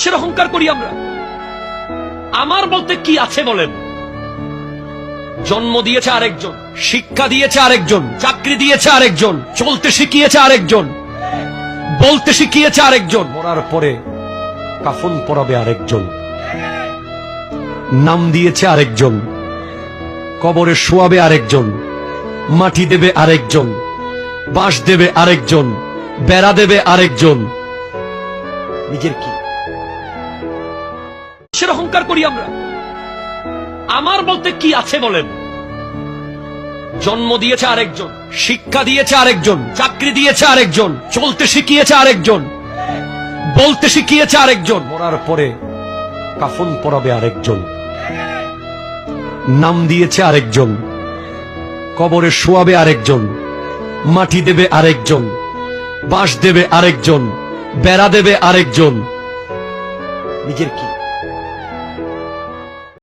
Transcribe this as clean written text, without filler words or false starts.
সে অহংকার করি আমরা। আমার বলতে কি আছে বলেন? জন্ম দিয়েছে আরেকজন, শিক্ষা দিয়েছে আরেকজন, চাকরি দিয়েছে আরেকজন, চলতে শিখিয়েছে আরেকজন, বলতে শিখিয়েছে আরেকজন, মরার পরে কাফন পরাবে আরেকজন, নাম দিয়েছে আরেকজন, কবরে শোয়াবে আরেকজন, মাটি দেবে আরেকজন, বাঁশ দেবে আরেকজন, বেড়া দেবে আরেকজন। নিজের কি সে অহংকার করি আমরা। আমার বলতে কি আছে বলেন? জন্ম দিয়েছে আরেকজন, শিক্ষা দিয়েছে আরেকজন, চাকরি দিয়েছে আরেকজন, চলতে শিখিয়েছে আরেকজন, বলতে শিখিয়েছে আরেকজন, মরার পরে কাফন পরাবে আরেকজন, নাম দিয়েছে আরেকজন, কবরে শোয়াবে আরেকজন, মাটি দেবে আরেকজন, বাঁশ দেবে আরেকজন, বেড়া দেবে আরেকজন। নিজের কি